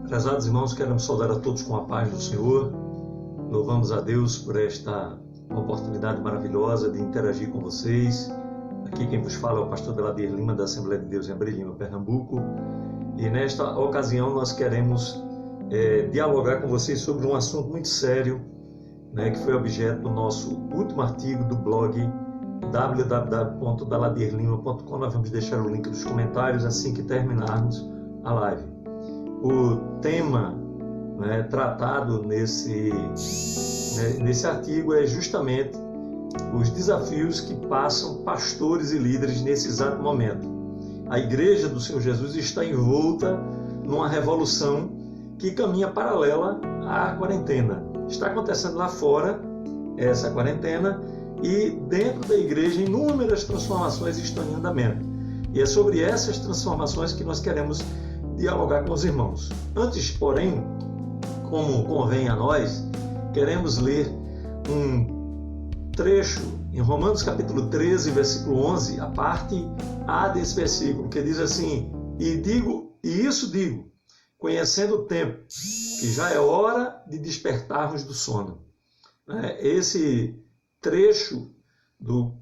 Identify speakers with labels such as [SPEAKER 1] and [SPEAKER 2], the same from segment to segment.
[SPEAKER 1] Prezados irmãos, queremos saudar a todos com a paz do Senhor. Louvamos a Deus por esta oportunidade maravilhosa de interagir com vocês. Aqui quem vos fala é o pastor Deladir Lima, da Assembleia de Deus em Abril Lima, Pernambuco. E nesta ocasião nós queremos dialogar com vocês sobre um assunto muito sério, que foi objeto do nosso último artigo do blog www.deladirlima.com. Nós vamos deixar o link nos comentários assim que terminarmos a live. O tema tratado nesse artigo é justamente os desafios que passam pastores e líderes nesse exato momento. A Igreja do Senhor Jesus está envolta numa revolução que caminha paralela à quarentena. Está acontecendo lá fora essa quarentena e dentro da Igreja inúmeras transformações estão em andamento. E é sobre essas transformações que nós queremos dialogar com os irmãos. Antes, porém, como convém a nós, queremos ler um trecho em Romanos capítulo 13, versículo 11, a parte A desse versículo, que diz assim: E isso digo, conhecendo o tempo, que já é hora de despertarmos do sono. Esse trecho do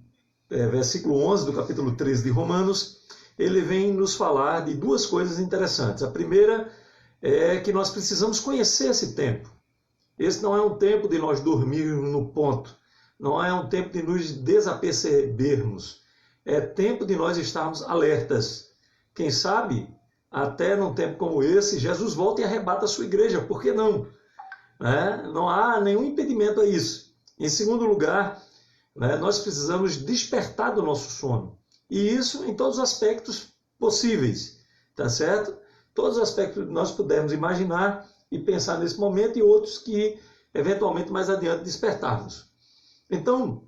[SPEAKER 1] versículo 11 do capítulo 13 de Romanos, ele vem nos falar de duas coisas interessantes. A primeira é que nós precisamos conhecer esse tempo. Esse não é um tempo de nós dormirmos no ponto, não é um tempo de nos desapercebermos, é tempo de nós estarmos alertas. Quem sabe, até num tempo como esse, Jesus volta e arrebata a sua igreja, por que não? Não há nenhum impedimento a isso. Em segundo lugar, nós precisamos despertar do nosso sono. E isso em todos os aspectos possíveis, tá certo? Todos os aspectos que nós pudermos imaginar e pensar nesse momento e outros que, eventualmente, mais adiante despertarmos. Então,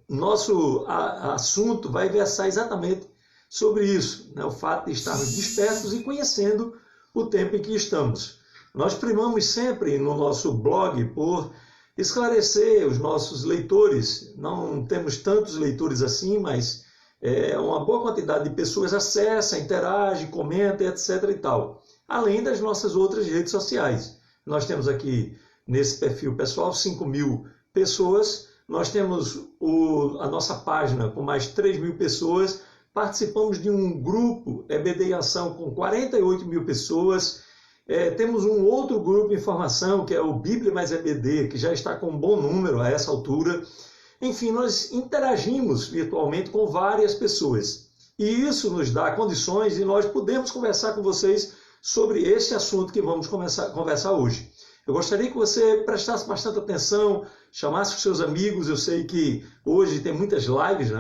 [SPEAKER 1] nosso assunto vai versar exatamente sobre isso, o fato de estarmos despertos e conhecendo o tempo em que estamos. Nós primamos sempre no nosso blog por esclarecer os nossos leitores. Não temos tantos leitores assim, mas uma boa quantidade de pessoas acessa, interage, comenta, etc. e tal. Além das nossas outras redes sociais. Nós temos aqui, nesse perfil pessoal, 5.000 pessoas. Nós temos a nossa página com mais 3.000 pessoas. Participamos de um grupo EBD em Ação com 48.000 pessoas. Temos um outro grupo de informação, que é o Bíblia mais EBD, que já está com um bom número a essa altura. Enfim, nós interagimos virtualmente com várias pessoas. E isso nos dá condições de nós podermos conversar com vocês sobre esse assunto que vamos conversar hoje. Eu gostaria que você prestasse bastante atenção, chamasse os seus amigos. Eu sei que hoje tem muitas lives,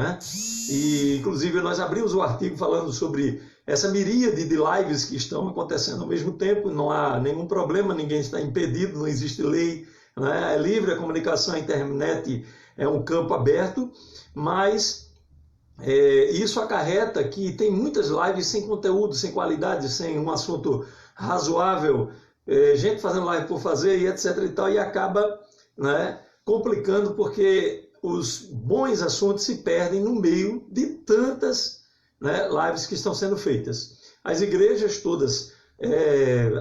[SPEAKER 1] E, inclusive, nós abrimos o artigo falando sobre essa miríade de lives que estão acontecendo ao mesmo tempo. Não há nenhum problema, ninguém está impedido, não existe lei, É livre a comunicação, a internet é um campo aberto, mas isso acarreta que tem muitas lives sem conteúdo, sem qualidade, sem um assunto razoável, gente fazendo live por fazer e etc. e tal, e acaba complicando porque os bons assuntos se perdem no meio de tantas lives que estão sendo feitas. As igrejas todas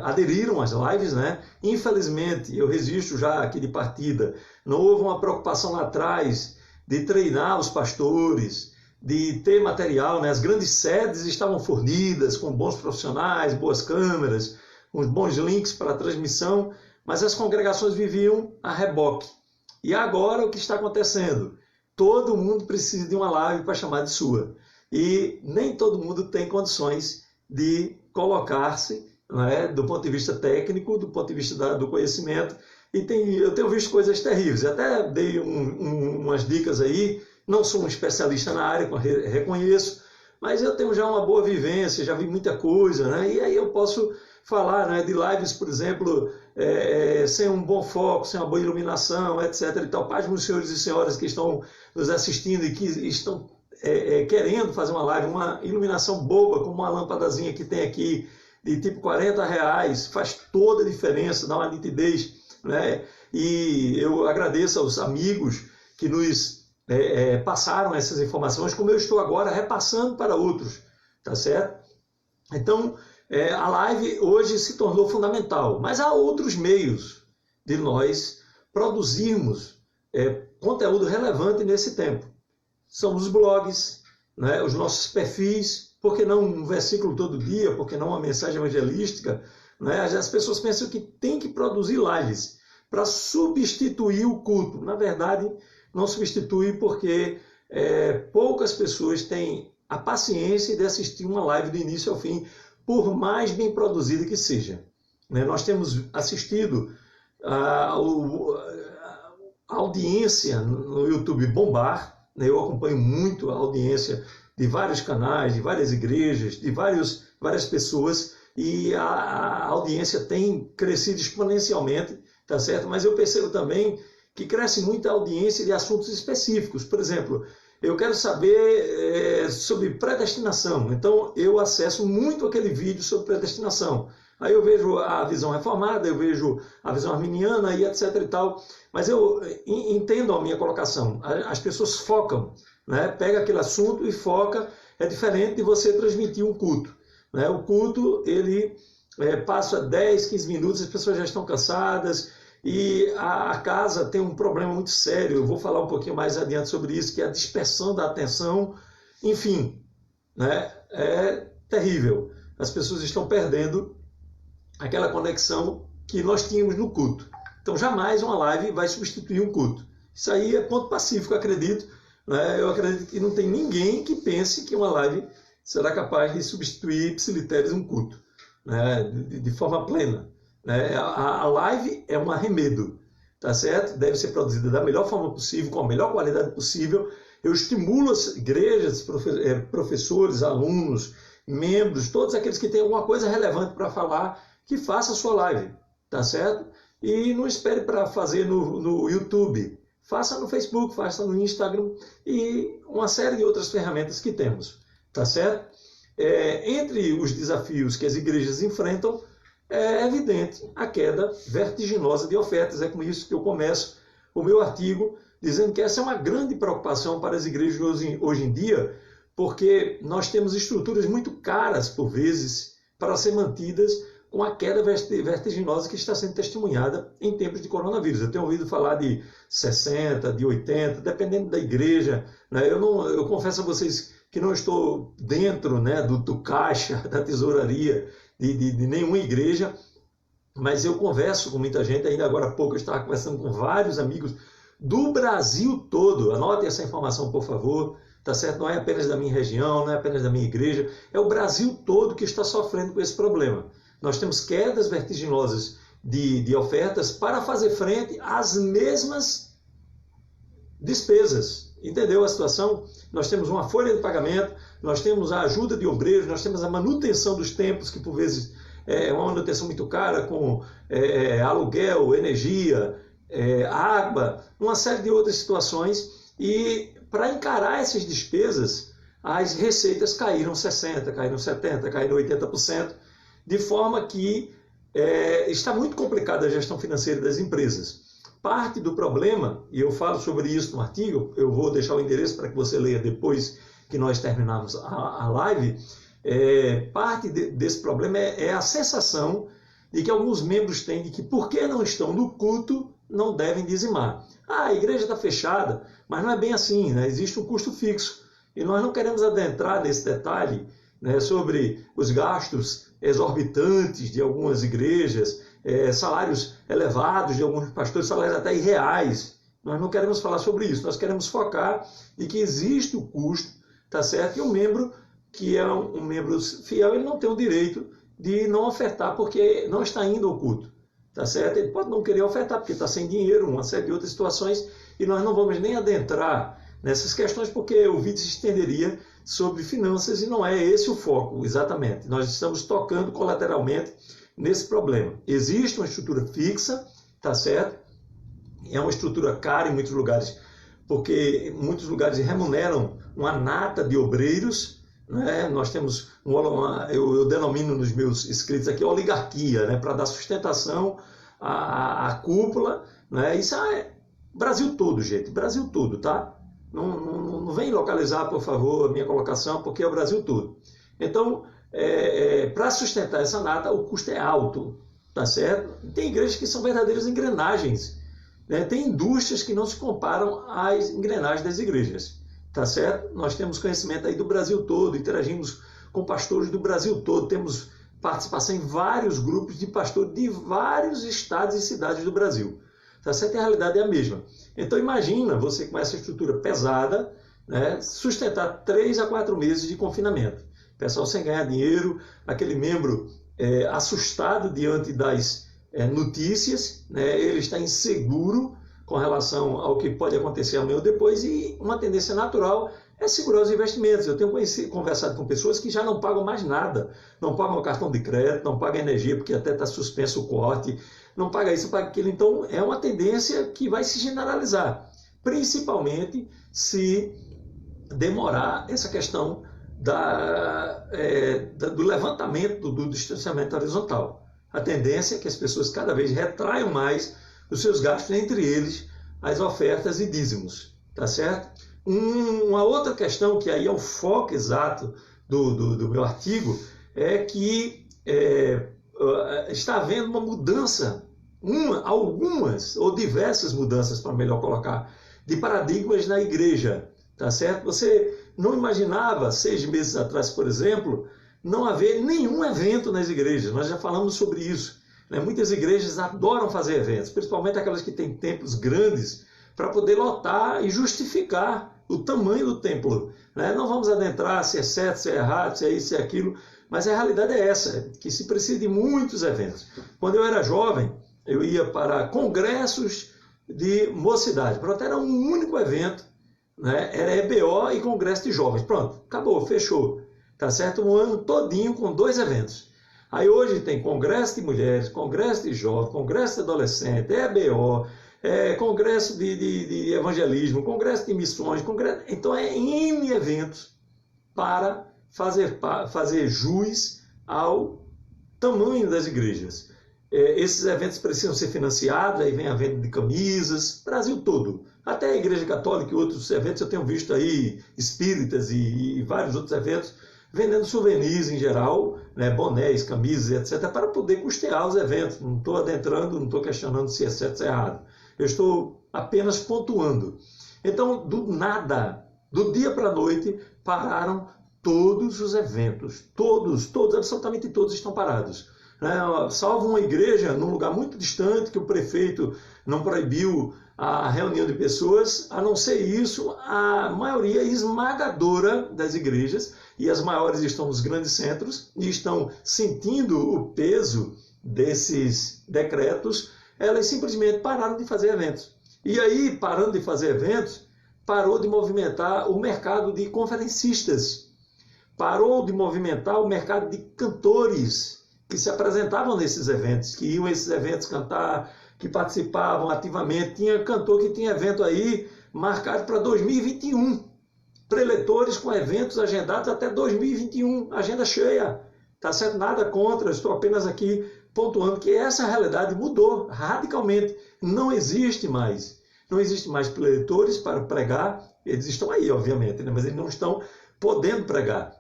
[SPEAKER 1] aderiram às lives, Infelizmente, eu registro já aqui de partida, não houve uma preocupação lá atrás de treinar os pastores, de ter material, As grandes sedes estavam fornidas com bons profissionais, boas câmeras, com bons links para a transmissão, mas as congregações viviam a reboque. E agora o que está acontecendo? Todo mundo precisa de uma live para chamar de sua. E nem todo mundo tem condições de colocar-se, do ponto de vista técnico, do ponto de vista do conhecimento. E eu tenho visto coisas terríveis. Até dei umas dicas aí. Não sou um especialista na área, reconheço, mas eu tenho já uma boa vivência, já vi muita coisa, E aí eu posso falar de lives, por exemplo, sem um bom foco, sem uma boa iluminação, etc. e tal. Paz, meus senhores e senhoras que estão nos assistindo e que estão querendo fazer uma live, uma iluminação boba, como uma lâmpadazinha que tem aqui, de tipo R$40, faz toda a diferença, dá uma nitidez, E eu agradeço aos amigos que nos passaram essas informações, como eu estou agora repassando para outros, tá certo? Então, A live hoje se tornou fundamental, mas há outros meios de nós produzirmos conteúdo relevante nesse tempo. São os blogs, né, os nossos perfis, por que não um versículo todo dia, por que não uma mensagem evangelística? Né? As pessoas pensam que tem que produzir lives para substituir o culto. Na verdade, não substitui porque poucas pessoas têm a paciência de assistir uma live do início ao fim, por mais bem produzida que seja. Né? Nós temos assistido a audiência no YouTube bombar. Né? Eu acompanho muito a audiência de vários canais, de várias igrejas, de várias pessoas, e a audiência tem crescido exponencialmente, tá certo? Mas eu percebo também que cresce muito a audiência de assuntos específicos. Por exemplo, eu quero saber sobre predestinação, então eu acesso muito aquele vídeo sobre predestinação. Aí eu vejo a visão reformada, eu vejo a visão arminiana e etc e tal, mas eu entendo a minha colocação. As pessoas focam, né? Pega aquele assunto e foca. É diferente de você transmitir um culto. Né? O culto, ele passa 10, 15 minutos, as pessoas já estão cansadas, e a casa tem um problema muito sério. Eu vou falar um pouquinho mais adiante sobre isso, que é a dispersão da atenção. Enfim, né? É terrível. As pessoas estão perdendo aquela conexão que nós tínhamos no culto. Então, jamais uma live vai substituir um culto. Isso aí é ponto pacífico, acredito. Né? Eu acredito que não tem ninguém que pense que uma live será capaz de substituir ipsiliteres um culto, né? de forma plena. Né? A live é um arremedo, tá certo? Deve ser produzida da melhor forma possível, com a melhor qualidade possível. Eu estimulo as igrejas, professores, alunos, membros, todos aqueles que têm alguma coisa relevante para falar, que faça a sua live, tá certo? E não espere para fazer no YouTube. Faça no Facebook, faça no Instagram e uma série de outras ferramentas que temos, tá certo? Entre os desafios que as igrejas enfrentam, é evidente a queda vertiginosa de ofertas. É com isso que eu começo o meu artigo, dizendo que essa é uma grande preocupação para as igrejas hoje em dia, porque nós temos estruturas muito caras, por vezes, para ser mantidas com a queda vertiginosa que está sendo testemunhada em tempos de coronavírus. Eu tenho ouvido falar de 60, de 80, dependendo da igreja. Né? Eu confesso a vocês que não estou dentro, né, do caixa, da tesouraria de nenhuma igreja, mas eu converso com muita gente. Ainda agora há pouco eu estava conversando com vários amigos do Brasil todo. Anotem essa informação, por favor. Tá certo? Não é apenas da minha região, não é apenas da minha igreja, é o Brasil todo que está sofrendo com esse problema. Nós temos quedas vertiginosas de ofertas para fazer frente às mesmas despesas. Entendeu a situação? Nós temos uma folha de pagamento, nós temos a ajuda de obreiros, nós temos a manutenção dos templos, que por vezes é uma manutenção muito cara, com aluguel, energia, água, uma série de outras situações. E para encarar essas despesas, as receitas caíram 60%, caíram 70%, caíram 80%, de forma que está muito complicada a gestão financeira das empresas. Parte do problema, e eu falo sobre isso no artigo, eu vou deixar o endereço para que você leia depois que nós terminarmos a live, parte desse problema é a sensação de que alguns membros têm de que, porque não estão no culto, não devem dizimar. A igreja está fechada, mas não é bem assim, né? Existe um custo fixo. E nós não queremos adentrar nesse detalhe, né, sobre os gastos exorbitantes de algumas igrejas, salários elevados de alguns pastores, salários até irreais. Nós não queremos falar sobre isso. Nós queremos focar em que existe o custo, tá certo? E o membro, que é um membro fiel, ele não tem o direito de não ofertar porque não está indo ao culto. Tá certo? Ele pode não querer ofertar porque está sem dinheiro, uma série de outras situações, e nós não vamos nem adentrar nessas questões porque o vídeo se estenderia sobre finanças e não é esse o foco, exatamente. Nós estamos tocando colateralmente nesse problema. Existe uma estrutura fixa, tá certo? É uma estrutura cara em muitos lugares, porque muitos lugares remuneram uma nata de obreiros, né? Nós temos, eu denomino nos meus escritos aqui, oligarquia, né? Para dar sustentação à cúpula. Né? Isso é Brasil todo, gente, Brasil todo, tá? Não vem localizar, por favor, a minha colocação, porque é o Brasil todo. Então, para sustentar essa nata, o custo é alto, tá certo? Tem igrejas que são verdadeiras engrenagens, né? Tem indústrias que não se comparam às engrenagens das igrejas, tá certo? Nós temos conhecimento aí do Brasil todo, interagimos com pastores do Brasil todo, temos participação em vários grupos de pastores de vários estados e cidades do Brasil, tá certo? E a realidade é a mesma. Então imagina você com essa estrutura pesada, né, sustentar 3 a 4 meses de confinamento. O pessoal sem ganhar dinheiro, aquele membro assustado diante das notícias, né, ele está inseguro com relação ao que pode acontecer amanhã ou depois, e uma tendência natural é segurar os investimentos. Eu tenho conversado com pessoas que já não pagam mais nada, não pagam o cartão de crédito, não pagam energia, porque até está suspenso o corte, não paga isso, paga aquilo. Então é uma tendência que vai se generalizar, principalmente se demorar essa questão do levantamento do distanciamento horizontal. A tendência é que as pessoas cada vez retraiam mais os seus gastos, entre eles as ofertas e dízimos, tá certo? Uma outra questão, que aí é o foco exato do meu artigo, é que está havendo uma mudança, algumas ou diversas mudanças, para melhor colocar, de paradigmas na igreja, tá certo? Você não imaginava, 6 meses atrás, por exemplo, não haver nenhum evento nas igrejas. Nós já falamos sobre isso, né? Muitas igrejas adoram fazer eventos, principalmente aquelas que têm templos grandes, para poder lotar e justificar o tamanho do templo, né? Não vamos adentrar se é certo, se é errado, se é isso, se é aquilo, mas a realidade é essa, que se precisa de muitos eventos. Quando eu era jovem, eu ia para congressos de mocidade. Pronto, era um único evento, né? Era EBO e congresso de jovens. Pronto, acabou, fechou. Tá certo? Um ano todinho com 2 eventos. Aí hoje tem congresso de mulheres, congresso de jovens, congresso de adolescente, EBO, congresso de evangelismo, congresso de missões, então é N eventos para fazer jus ao tamanho das igrejas. Esses eventos precisam ser financiados, aí vem a venda de camisas, Brasil todo. Até a Igreja Católica e outros eventos, eu tenho visto aí espíritas e vários outros eventos vendendo souvenirs em geral, né, bonés, camisas, etc., para poder custear os eventos. Não estou adentrando, não estou questionando se é certo ou se é errado. Eu estou apenas pontuando. Então, do nada, do dia para a noite, pararam todos os eventos. Todos, absolutamente todos estão parados. Salvo uma igreja num lugar muito distante, que o prefeito não proibiu a reunião de pessoas. A não ser isso, a maioria esmagadora das igrejas, e as maiores estão nos grandes centros, e estão sentindo o peso desses decretos, elas simplesmente pararam de fazer eventos. E aí, parando de fazer eventos, parou de movimentar o mercado de conferencistas, parou de movimentar o mercado de cantores que se apresentavam nesses eventos, que iam a esses eventos cantar, que participavam ativamente. Tinha cantor que tinha evento aí marcado para 2021, preletores com eventos agendados até 2021, agenda cheia, tá certo? Nada contra, estou apenas aqui pontuando que essa realidade mudou radicalmente. Não existe mais preletores para pregar. Eles estão aí, obviamente, né? Mas eles não estão podendo pregar.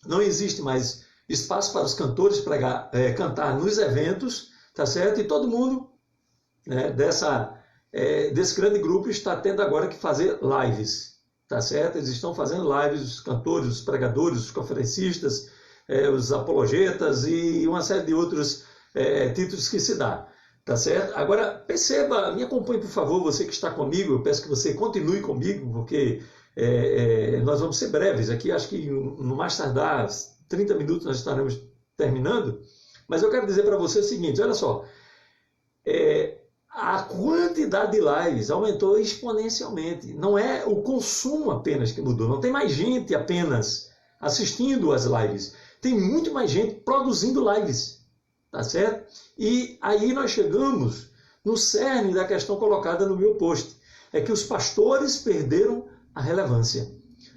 [SPEAKER 1] Não existe mais espaço para os cantores pregar, cantar nos eventos, tá certo? E todo mundo, né, desse grande grupo está tendo agora que fazer lives, tá certo? Eles estão fazendo lives, os cantores, os pregadores, os conferencistas, os apologetas e uma série de outros títulos que se dá, tá certo? Agora, perceba, me acompanhe, por favor, você que está comigo, eu peço que você continue comigo, porque nós vamos ser breves aqui, acho que no mais tardar 30 minutos nós estaremos terminando, mas eu quero dizer para você o seguinte, olha só, a quantidade de lives aumentou exponencialmente, não é o consumo apenas que mudou, não tem mais gente apenas assistindo as lives, tem muito mais gente produzindo lives, tá certo? E aí nós chegamos no cerne da questão colocada no meu post, é que os pastores perderam a relevância.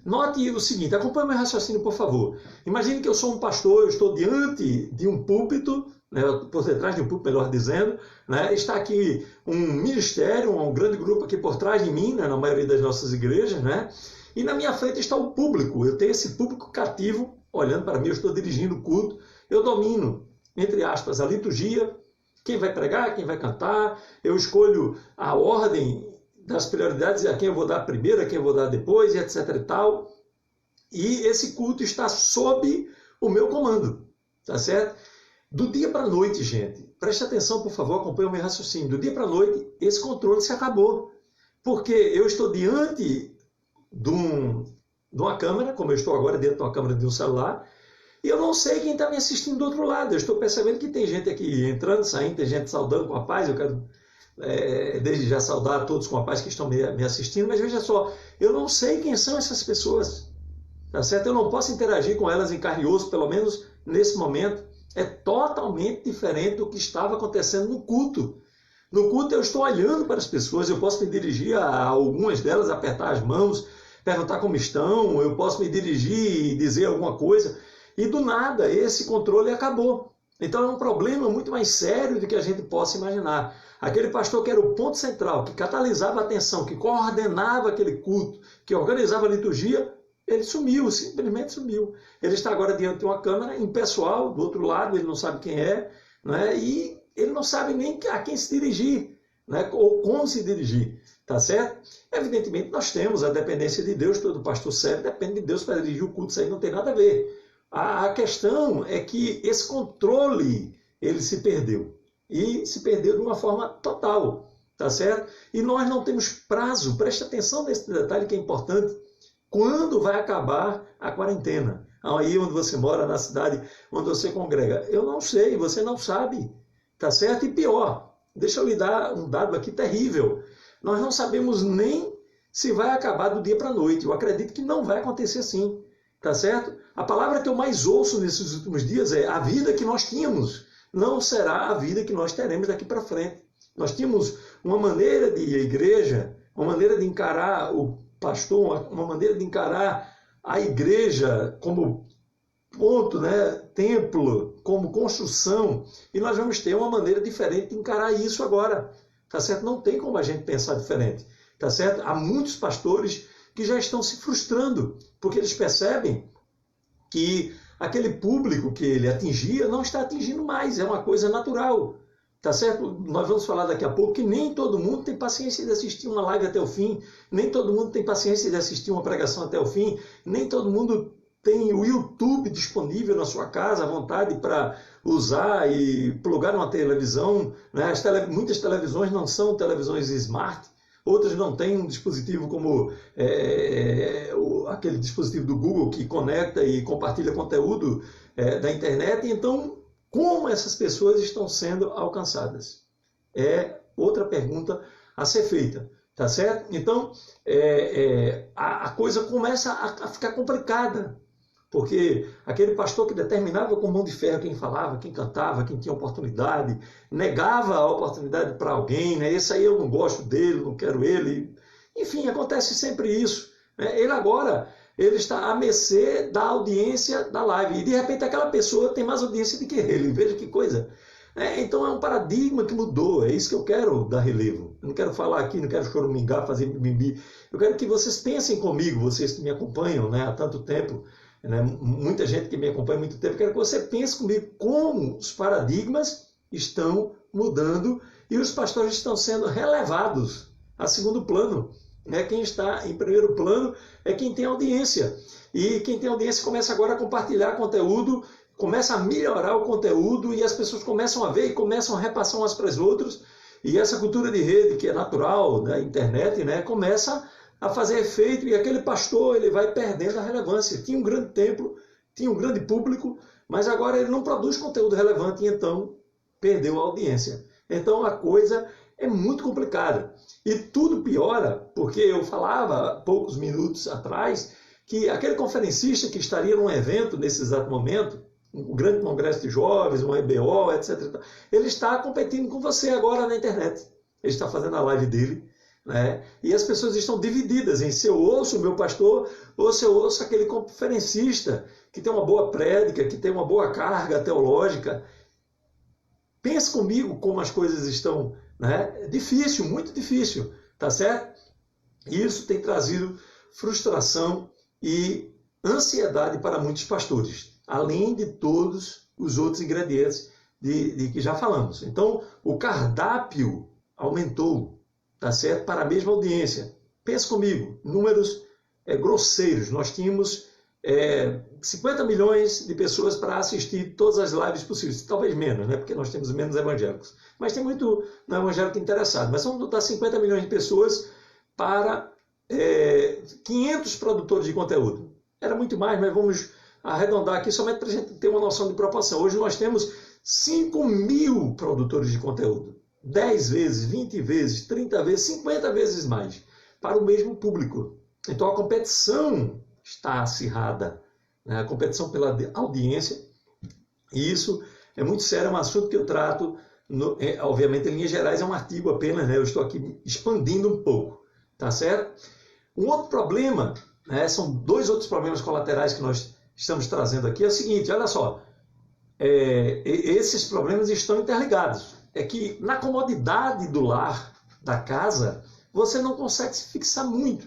[SPEAKER 1] Note o seguinte, acompanhe o meu raciocínio, por favor. Imagine que eu sou um pastor, eu estou diante de um púlpito, né, por detrás de um púlpito, melhor dizendo, né, está aqui um ministério, um grande grupo aqui por trás de mim, né, na maioria das nossas igrejas, né, e na minha frente está o público. Eu tenho esse público cativo olhando para mim, eu estou dirigindo o culto, eu domino, entre aspas, a liturgia, quem vai pregar, quem vai cantar, eu escolho a ordem das prioridades, a quem eu vou dar primeiro, a quem eu vou dar depois, e etc e tal. E esse culto está sob o meu comando, tá certo? Do dia para a noite, gente, preste atenção, por favor, acompanhe o meu raciocínio. Do dia para a noite, esse controle se acabou. Porque eu estou diante de uma câmera, como eu estou agora dentro de uma câmera de um celular, e eu não sei quem está me assistindo do outro lado. Eu estou percebendo que tem gente aqui entrando, saindo, tem gente saudando com a paz. Eu quero desde já saudar a todos com a paz que estão me assistindo, mas veja só, eu não sei quem são essas pessoas, tá certo? Eu não posso interagir com elas em carne e osso, pelo menos nesse momento. É totalmente diferente do que estava acontecendo no culto. No culto eu estou olhando para as pessoas, eu posso me dirigir a algumas delas, apertar as mãos, perguntar como estão, eu posso me dirigir e dizer alguma coisa, e do nada esse controle acabou. Então é um problema muito mais sério do que a gente possa imaginar. Aquele pastor que era o ponto central, que catalisava a atenção, que coordenava aquele culto, que organizava a liturgia, ele sumiu, simplesmente sumiu. Ele está agora diante de uma câmera impessoal, do outro lado, ele não sabe quem é, né? E ele não sabe nem a quem se dirigir, né? Ou como se dirigir, tá certo? Evidentemente nós temos a dependência de Deus, todo pastor sério depende de Deus para dirigir o culto, isso aí não tem nada a ver. A questão é que esse controle, ele se perdeu. E se perdeu de uma forma total, tá certo? E nós não temos prazo, preste atenção nesse detalhe que é importante. Quando vai acabar a quarentena? Aí onde você mora, na cidade onde você congrega. Eu não sei, você não sabe, tá certo? E pior, deixa eu lhe dar um dado aqui terrível. Nós não sabemos nem se vai acabar do dia para a noite. Eu acredito que não vai acontecer assim, tá certo? A palavra que eu mais ouço nesses últimos dias é: a vida que nós tínhamos não será a vida que nós teremos daqui para frente. Nós tínhamos uma maneira de ir à igreja, uma maneira de encarar o pastor, uma maneira de encarar a igreja como ponto, né, templo, como construção, e nós vamos ter uma maneira diferente de encarar isso agora, tá certo? Não tem como a gente pensar diferente, tá certo? Há muitos pastores que já estão se frustrando, porque eles percebem que aquele público que ele atingia não está atingindo mais, é uma coisa natural. Tá certo? Nós vamos falar daqui a pouco que nem todo mundo tem paciência de assistir uma live até o fim, nem todo mundo tem paciência de assistir uma pregação até o fim, nem todo mundo tem o YouTube disponível na sua casa à vontade para usar e plugar numa televisão, né? Muitas televisões não são televisões smart, outras não têm um dispositivo como aquele dispositivo do Google que conecta e compartilha conteúdo da internet. Então, como essas pessoas estão sendo alcançadas? É outra pergunta a ser feita, tá certo? Então, a coisa começa a ficar complicada, porque aquele pastor que determinava com mão de ferro quem falava, quem cantava, quem tinha oportunidade, negava a oportunidade para alguém, né? Esse aí eu não gosto dele, não quero ele. Enfim, acontece sempre isso, né? Ele está à mercê da audiência da live. E, de repente, aquela pessoa tem mais audiência do que ele. Veja que coisa. Então, é um paradigma que mudou. É isso que eu quero dar relevo. Eu não quero falar aqui, não quero choramingar, fazer mimimi. Eu quero que vocês pensem comigo, vocês que me acompanham, né, há tanto tempo, né, muita gente que me acompanha há muito tempo. Eu quero que você pense comigo como os paradigmas estão mudando e os pastores estão sendo relevados a segundo plano. Quem está em primeiro plano é quem tem audiência. E quem tem audiência começa agora a compartilhar conteúdo, começa a melhorar o conteúdo e as pessoas começam a ver e começam a repassar umas para as outras. E essa cultura de rede, que é natural da internet, né, começa a fazer efeito e aquele pastor ele vai perdendo a relevância. Tinha um grande templo, tinha um grande público, mas agora ele não produz conteúdo relevante e então perdeu a audiência. Então a coisa é muito complicada. E tudo piora, porque eu falava há poucos minutos atrás que aquele conferencista que estaria num evento nesse exato momento, um grande congresso de jovens, um EBO, etc., ele está competindo com você agora na internet. Ele está fazendo a live dele, né? E as pessoas estão divididas em se eu ouço o meu pastor ou se eu ouço aquele conferencista que tem uma boa prédica, que tem uma boa carga teológica. Pense comigo como as coisas estão, né? Difícil, muito difícil, tá certo? E isso tem trazido frustração e ansiedade para muitos pastores, além de todos os outros ingredientes de que já falamos. Então, o cardápio aumentou, tá certo? Para a mesma audiência. Pensa comigo, números grosseiros. Nós tínhamos 50 milhões de pessoas para assistir todas as lives possíveis. Talvez menos, né? Porque nós temos menos evangélicos. Mas tem muito não evangélico interessado. Mas vamos botar 50 milhões de pessoas para 500 produtores de conteúdo. Era muito mais, mas vamos arredondar aqui somente para a gente ter uma noção de proporção. Hoje nós temos 5.000 produtores de conteúdo. 10 vezes, 20 vezes, 30 vezes, 50 vezes mais para o mesmo público. Então a competição está acirrada, né? A competição pela audiência, e isso é muito sério, é um assunto que eu trato, obviamente em linhas gerais é um artigo apenas, né? Eu estou aqui expandindo um pouco, tá certo? Um outro problema, né? São dois outros problemas colaterais que nós estamos trazendo aqui, é o seguinte, olha só, esses problemas estão interligados. É que na comodidade do lar, da casa, você não consegue se fixar muito.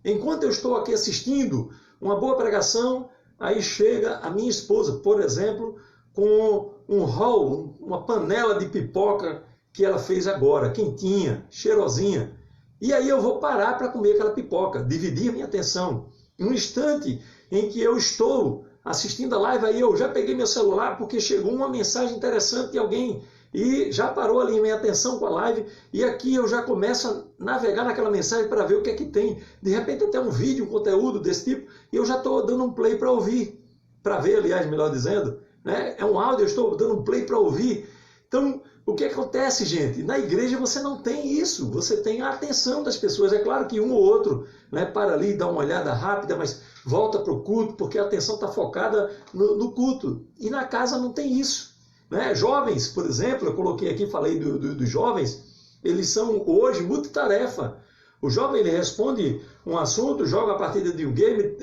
[SPEAKER 1] Enquanto eu estou aqui assistindo uma boa pregação, aí chega a minha esposa, por exemplo, com um roll, uma panela de pipoca que ela fez agora, quentinha, cheirosinha. E aí eu vou parar para comer aquela pipoca, dividir minha atenção. Em um instante em que eu estou assistindo a live, aí eu já peguei meu celular porque chegou uma mensagem interessante de alguém e já parou ali minha atenção com a live, e aqui eu já começo a navegar naquela mensagem para ver o que é que tem. De repente até um vídeo, um conteúdo desse tipo, e eu já estou dando um play para ouvir, para ver, aliás, melhor dizendo, né? É um áudio, eu estou dando um play para ouvir. Então, o que acontece, gente? Na igreja você não tem isso, você tem a atenção das pessoas. É claro que um ou outro, né, para ali, dá uma olhada rápida, mas volta para o culto, porque a atenção está focada no culto. E na casa não tem isso. Né? Jovens, por exemplo, eu coloquei aqui, falei dos jovens, eles são hoje multitarefa. O jovem ele responde um assunto, joga a partida de um game,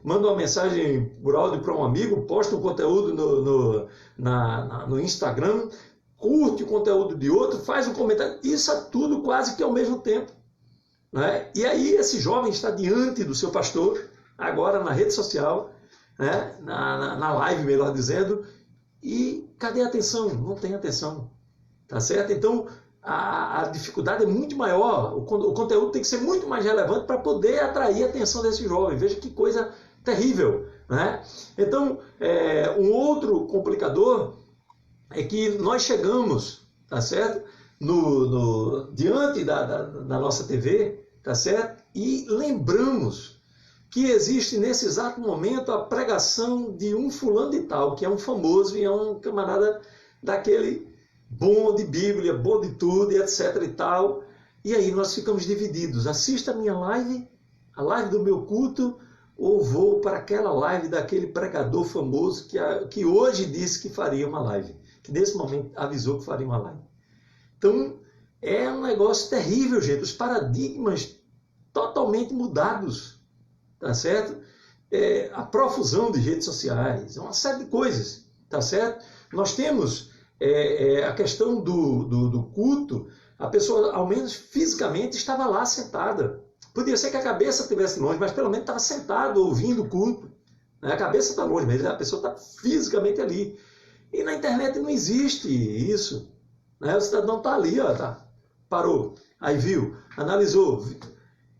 [SPEAKER 1] manda uma mensagem por áudio para um amigo, posta um conteúdo no Instagram, curte o conteúdo de outro, faz um comentário, isso é tudo quase que ao mesmo tempo. Né? E aí esse jovem está diante do seu pastor, agora na rede social, né? na live, melhor dizendo, e cadê a atenção? Não tem atenção, tá certo? Então, a dificuldade é muito maior, o conteúdo tem que ser muito mais relevante para poder atrair a atenção desse jovem. Veja que coisa terrível, né? Então, um outro complicador é que nós chegamos, tá certo? Diante da nossa TV, tá certo? E lembramos que existe nesse exato momento a pregação de um fulano de tal, que é um famoso e é um camarada daquele bom de Bíblia, bom de tudo, e etc e tal. E aí nós ficamos divididos. Assista a minha live, a live do meu culto, ou vou para aquela live daquele pregador famoso que hoje disse que faria uma live, que nesse momento avisou que faria uma live. Então, é um negócio terrível, gente. Os paradigmas totalmente mudados. Tá certo? A profusão de redes sociais, uma série de coisas, tá certo? Nós temos a questão do culto, a pessoa, ao menos fisicamente, estava lá sentada. Podia ser que a cabeça estivesse longe, mas pelo menos estava sentado, ouvindo o culto. Né? A cabeça está longe, mas a pessoa está fisicamente ali. E na internet não existe isso. Né? O cidadão está ali, ó, tá, parou, aí viu, analisou,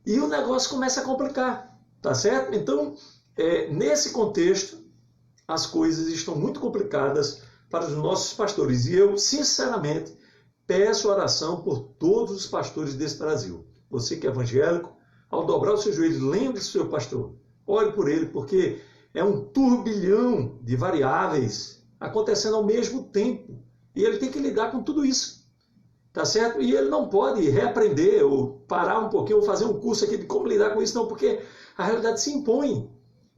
[SPEAKER 1] e o negócio começa a complicar. Tá certo? Então, nesse contexto, as coisas estão muito complicadas para os nossos pastores. E eu, sinceramente, peço oração por todos os pastores desse Brasil. Você que é evangélico, ao dobrar os seus joelhos, lembre-se do seu pastor. Ore por ele, porque é um turbilhão de variáveis acontecendo ao mesmo tempo. E ele tem que lidar com tudo isso. Tá certo? E ele não pode reaprender ou parar um pouquinho ou fazer um curso aqui de como lidar com isso, não, porque a realidade se impõe,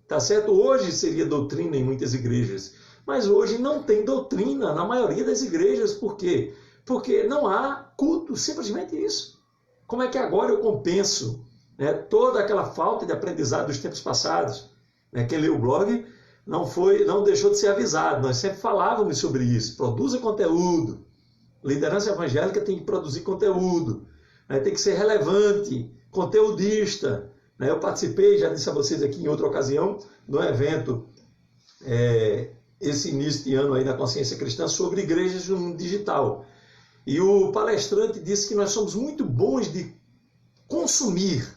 [SPEAKER 1] tá certo? Hoje seria doutrina em muitas igrejas, mas hoje não tem doutrina na maioria das igrejas. Por quê? Porque não há culto, simplesmente isso. Como é que agora eu compenso, né, toda aquela falta de aprendizado dos tempos passados? Né? Quem leu o blog não deixou de ser avisado, nós sempre falávamos sobre isso. Produza conteúdo, liderança evangélica tem que produzir conteúdo, né? Tem que ser relevante, conteudista, né? Eu participei, já disse a vocês aqui em outra ocasião, de um evento, esse início de ano aí na Consciência Cristã, sobre igrejas no mundo digital. E o palestrante disse que nós somos muito bons de consumir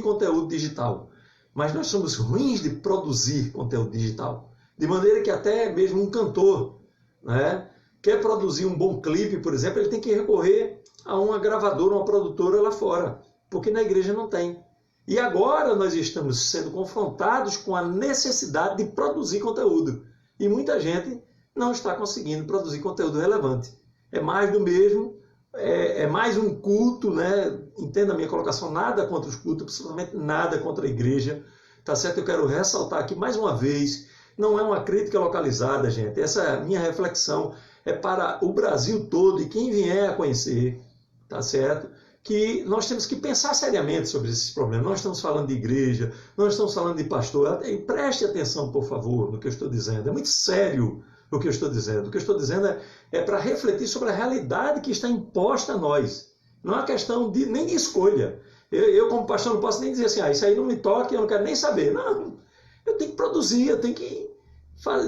[SPEAKER 1] conteúdo digital, mas nós somos ruins de produzir conteúdo digital. De maneira que até mesmo um cantor, né, quer produzir um bom clipe, por exemplo, ele tem que recorrer a uma gravadora, uma produtora lá fora, porque na igreja não tem. E agora nós estamos sendo confrontados com a necessidade de produzir conteúdo. E muita gente não está conseguindo produzir conteúdo relevante. É mais do mesmo, é mais um culto, né? Entenda a minha colocação, nada contra os cultos, absolutamente nada contra a igreja. Tá certo? Eu quero ressaltar aqui mais uma vez, não é uma crítica localizada, gente. Essa minha reflexão é para o Brasil todo e quem vier a conhecer, tá certo? Que nós temos que pensar seriamente sobre esses problemas. Nós estamos falando de igreja, nós estamos falando de pastor. E preste atenção, por favor, no que eu estou dizendo. É muito sério o que eu estou dizendo. O que eu estou dizendo é para refletir sobre a realidade que está imposta a nós. Não é uma questão nem de escolha. Eu, como pastor, não posso nem dizer assim, isso aí não me toca, eu não quero nem saber. Não, eu tenho que produzir, eu tenho que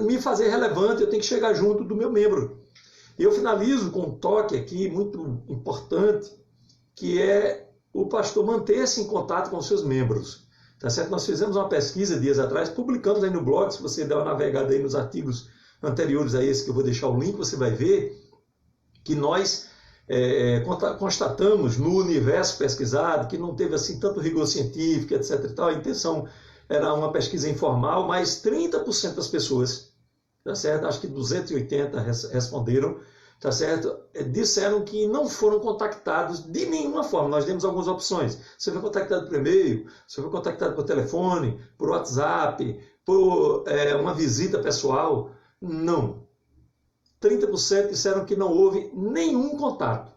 [SPEAKER 1] me fazer relevante, eu tenho que chegar junto do meu membro. E eu finalizo com um toque aqui muito importante, que é o pastor manter-se em contato com os seus membros. Tá certo? Nós fizemos uma pesquisa dias atrás, publicamos aí no blog, se você der uma navegada aí nos artigos anteriores a esse, que eu vou deixar o link, você vai ver que nós constatamos no universo pesquisado que não teve assim tanto rigor científico, etc. e tal. A intenção era uma pesquisa informal, mas 30% das pessoas, tá certo? Acho que 280 responderam, tá certo? Disseram que não foram contactados de nenhuma forma. Nós demos algumas opções. Você foi contactado por e-mail, você foi contactado por telefone, por WhatsApp, por uma visita pessoal. Não. 30% disseram que não houve nenhum contato.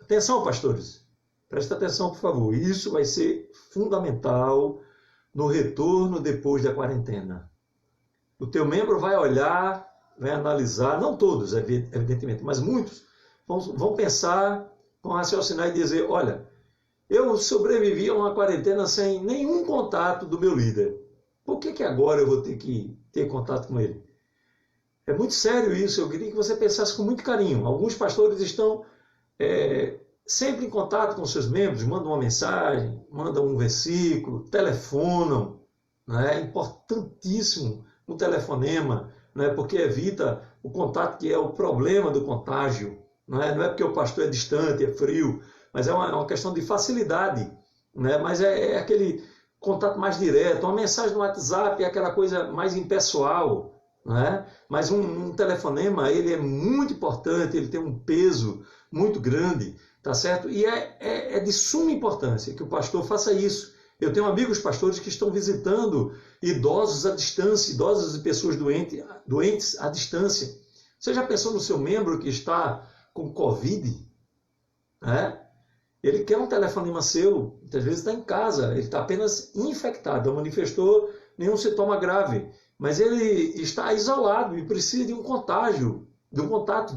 [SPEAKER 1] Atenção, pastores. Presta atenção, por favor. Isso vai ser fundamental no retorno depois da quarentena. O teu membro vai olhar, vai analisar, não todos, evidentemente, mas muitos vão pensar, vão raciocinar e dizer, olha, eu sobrevivi a uma quarentena sem nenhum contato do meu líder. Por que agora eu vou ter que ter contato com ele? É muito sério isso, eu queria que você pensasse com muito carinho. Alguns pastores estão sempre em contato com seus membros, mandam uma mensagem, mandam um versículo, telefonam. Né? É importantíssimo um telefonema, né? Porque evita o contato, que é o problema do contágio. Não é porque o pastor é distante, é frio, mas é uma questão de facilidade. Né? Mas é aquele contato mais direto. Uma mensagem no WhatsApp é aquela coisa mais impessoal. Né? Mas um telefonema, ele é muito importante, ele tem um peso muito grande, tá certo? E é de suma importância que o pastor faça isso. Eu tenho amigos pastores que estão visitando idosos à distância, idosos e pessoas doentes à distância. Você já pensou no seu membro que está com Covid? Né? Ele quer um telefonema seu, muitas vezes está em casa, ele está apenas infectado, não manifestou nenhum sintoma grave. Mas ele está isolado e precisa de um contágio, de um contato,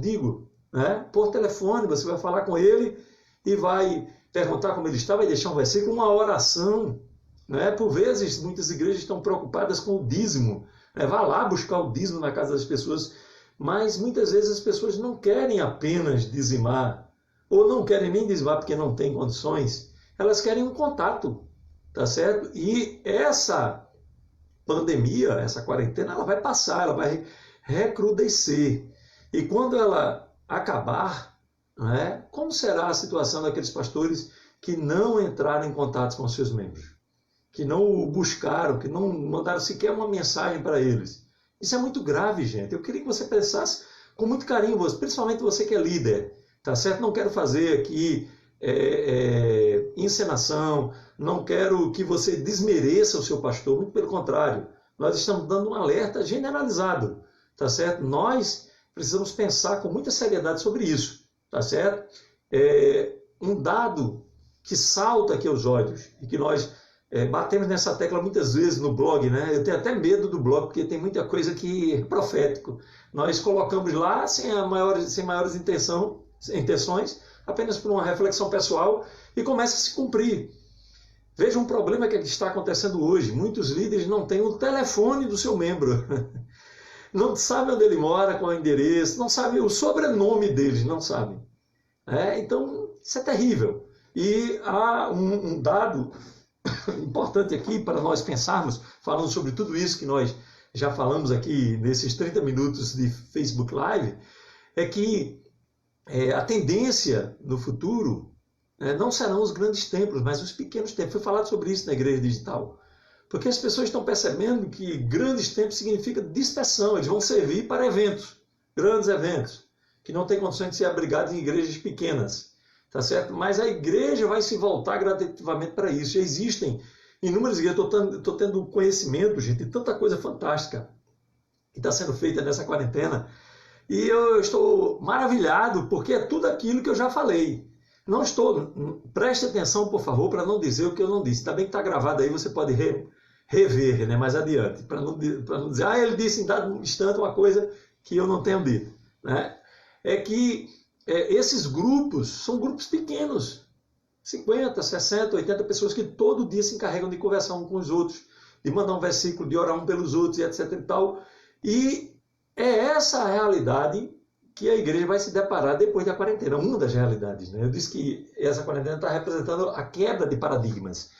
[SPEAKER 1] né? Por telefone. Você vai falar com ele e vai perguntar como ele está, vai deixar um versículo, uma oração. Né? Por vezes, muitas igrejas estão preocupadas com o dízimo. Né? Vá lá buscar o dízimo na casa das pessoas, mas muitas vezes as pessoas não querem apenas dizimar, ou não querem nem dizimar porque não têm condições, elas querem um contato, tá certo? E essa pandemia, essa quarentena, ela vai passar, ela vai recrudescer. E quando ela acabar, né, como será a situação daqueles pastores que não entraram em contato com seus membros? Que não o buscaram, que não mandaram sequer uma mensagem para eles? Isso é muito grave, gente. Eu queria que você pensasse com muito carinho, principalmente você que é líder, tá certo? Não quero fazer aqui encenação, não quero que você desmereça o seu pastor, muito pelo contrário, nós estamos dando um alerta generalizado, tá certo? Nós precisamos pensar com muita seriedade sobre isso, tá certo? Um dado que salta aqui aos olhos e que nós batemos nessa tecla muitas vezes no blog, né? Eu tenho até medo do blog, porque tem muita coisa que é profético. Nós colocamos lá sem maiores intenções, apenas por uma reflexão pessoal, e começa a se cumprir. Veja um problema que está acontecendo hoje. Muitos líderes não têm o telefone do seu membro. Não sabem onde ele mora, qual é o endereço, não sabem o sobrenome deles, não sabem. Então, isso é terrível. E há um dado importante aqui para nós pensarmos, falando sobre tudo isso que nós já falamos aqui nesses 30 minutos de Facebook Live, é que a tendência no futuro não serão os grandes templos, mas os pequenos templos. Foi falado sobre isso na igreja digital. Porque as pessoas estão percebendo que grandes templos significa dispersão, eles vão servir para eventos, grandes eventos, que não têm condições de ser abrigados em igrejas pequenas, tá certo? Mas a igreja vai se voltar gradativamente para isso. Já existem inúmeras igrejas, estou tendo conhecimento, gente, de tanta coisa fantástica que está sendo feita nessa quarentena, e eu estou maravilhado, porque é tudo aquilo que eu já falei. Não estou, preste atenção, por favor, para não dizer o que eu não disse. Está bem que está gravado aí, você pode rever, mais adiante, para não dizer, ele disse em dado instante uma coisa que eu não tenho dito. É que esses grupos são grupos pequenos, 50, 60, 80 pessoas que todo dia se encarregam de conversar um com os outros, de mandar um versículo, de orar um pelos outros, e etc. e tal. E é essa a realidade que a igreja vai se deparar depois da quarentena, uma das realidades. Eu disse que essa quarentena está representando a quebra de paradigmas.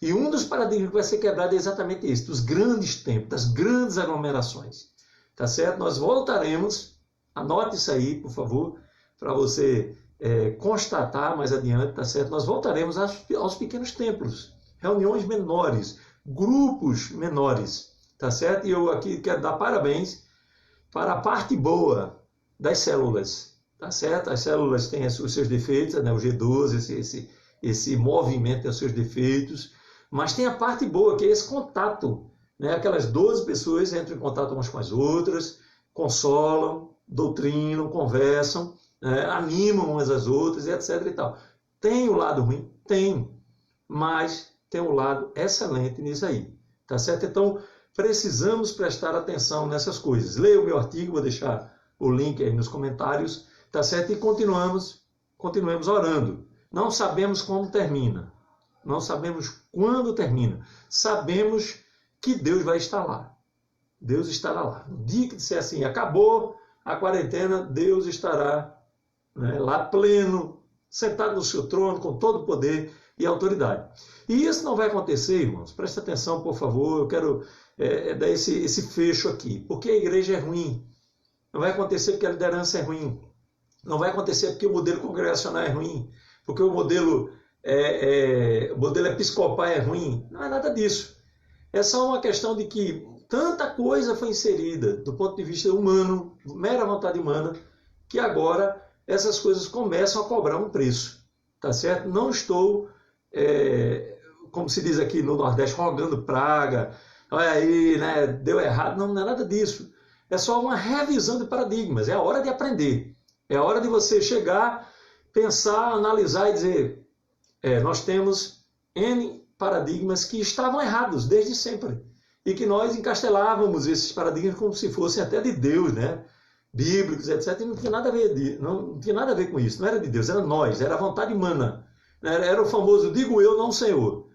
[SPEAKER 1] E um dos paradigmas que vai ser quebrado é exatamente esse, dos grandes templos, das grandes aglomerações. Tá certo? Nós voltaremos, anote isso aí, por favor, para você constatar mais adiante, tá certo? Nós voltaremos aos pequenos templos, reuniões menores, grupos menores, tá certo? E eu aqui quero dar parabéns para a parte boa das células, tá certo? As células têm os seus defeitos, o G12, esse movimento tem os seus defeitos, mas tem a parte boa, que é esse contato, Aquelas 12 pessoas entram em contato umas com as outras, consolam, doutrinam, conversam, animam umas às outras, etc. e tal. Tem o lado ruim? Tem, mas tem um lado excelente nisso aí, tá certo? Então, precisamos prestar atenção nessas coisas. Leia o meu artigo, vou deixar o link aí nos comentários, tá certo? E continuemos orando. Não sabemos como termina, não sabemos quando termina, sabemos que Deus vai estar lá. Deus estará lá. No dia que disser assim, acabou a quarentena, Deus estará lá pleno, sentado no seu trono, com todo o poder e autoridade. E isso não vai acontecer, irmãos, presta atenção, por favor, eu quero dar esse fecho aqui, porque a igreja é ruim. Não vai acontecer porque a liderança é ruim. Não vai acontecer porque o modelo congregacional é ruim, porque o modelo episcopal é ruim. Não é nada disso. É só uma questão de que tanta coisa foi inserida do ponto de vista humano, mera vontade humana, que agora essas coisas começam a cobrar um preço. Tá certo? Não estou, como se diz aqui no Nordeste, rogando praga. Olha aí, deu errado. Não é nada disso. É só uma revisão de paradigmas. É a hora de aprender. É a hora de você chegar, pensar, analisar e dizer, nós temos N paradigmas que estavam errados desde sempre. E que nós encastelávamos esses paradigmas como se fossem até de Deus, bíblicos, etc. E não tinha nada a ver, não tinha nada a ver com isso. Não era de Deus, era nós, era a vontade humana. Era o famoso digo eu, não Senhor.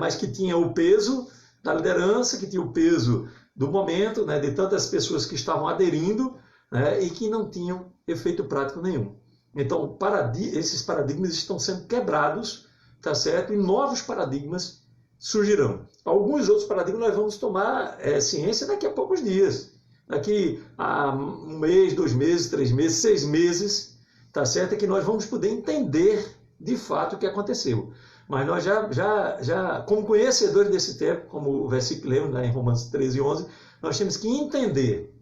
[SPEAKER 1] Mas que tinha o peso da liderança, que tinha o peso do momento, de tantas pessoas que estavam aderindo e que não tinham efeito prático nenhum. Então, esses paradigmas estão sendo quebrados, tá certo? E novos paradigmas surgirão. Alguns outros paradigmas nós vamos tomar ciência daqui a poucos dias. Daqui a 1 mês, 2 meses, 3 meses, 6 meses, tá certo? É que nós vamos poder entender de fato o que aconteceu. Mas nós já como conhecedores desse tempo, como o versículo lemos em Romanos 13, 11, nós temos que entender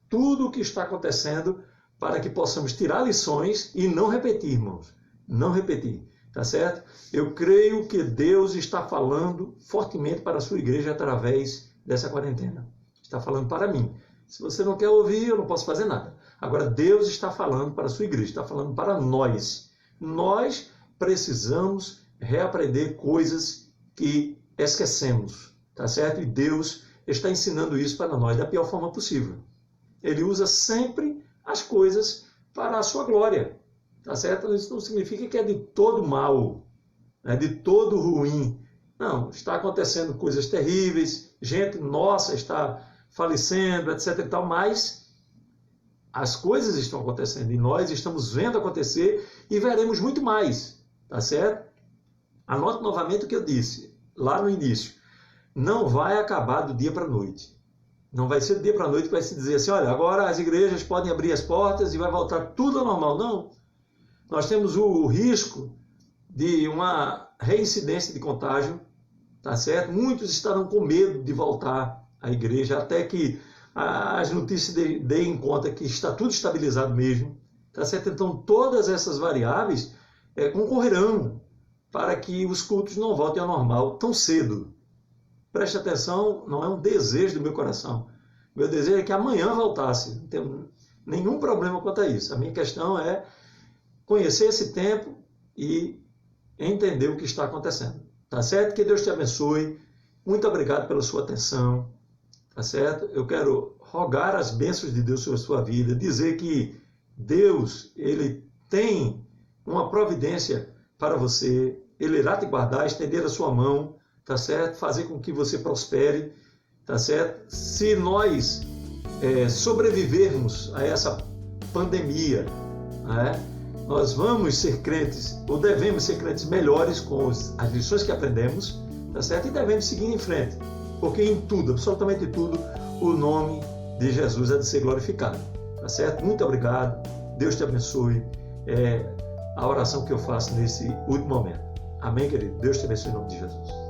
[SPEAKER 1] tudo o que está acontecendo para que possamos tirar lições e não repetir, irmãos. Não repetir, tá certo? Eu creio que Deus está falando fortemente para a sua igreja através dessa quarentena. Está falando para mim. Se você não quer ouvir, eu não posso fazer nada. Agora, Deus está falando para a sua igreja, está falando para nós. Nós precisamos reaprender coisas que esquecemos, tá certo? E Deus está ensinando isso para nós da pior forma possível. Ele usa sempre as coisas para a sua glória, tá certo? Isso não significa que é de todo mal, de todo ruim. Não, está acontecendo coisas terríveis, gente nossa está falecendo, etc. e tal, mas as coisas estão acontecendo e nós estamos vendo acontecer e veremos muito mais, tá certo? Anote novamente o que eu disse lá no início. Não vai acabar do dia para a noite. Não vai ser do dia para a noite que vai se dizer assim, olha, agora as igrejas podem abrir as portas e vai voltar tudo ao normal. Não. Nós temos o risco de uma reincidência de contágio, tá certo? Muitos estarão com medo de voltar à igreja, até que as notícias deem conta que está tudo estabilizado mesmo, tá certo? Então, todas essas variáveis concorrerão para que os cultos não voltem ao normal tão cedo. Preste atenção, não é um desejo do meu coração. Meu desejo é que amanhã voltasse. Não tenho nenhum problema quanto a isso. A minha questão é conhecer esse tempo e entender o que está acontecendo. Tá certo? Que Deus te abençoe. Muito obrigado pela sua atenção. Tá certo? Eu quero rogar as bênçãos de Deus sobre a sua vida, dizer que Deus, Ele tem uma providência para você, Ele irá te guardar, estender a sua mão, tá certo? Fazer com que você prospere, tá certo? Se nós sobrevivermos a essa pandemia, né, nós vamos ser crentes, ou devemos ser crentes melhores com as lições que aprendemos, tá certo? E devemos seguir em frente, porque em tudo, absolutamente tudo, o nome de Jesus é de ser glorificado, tá certo? Muito obrigado, Deus te abençoe, a oração que eu faço nesse último momento. Amém, querido? Deus te abençoe em nome de Jesus.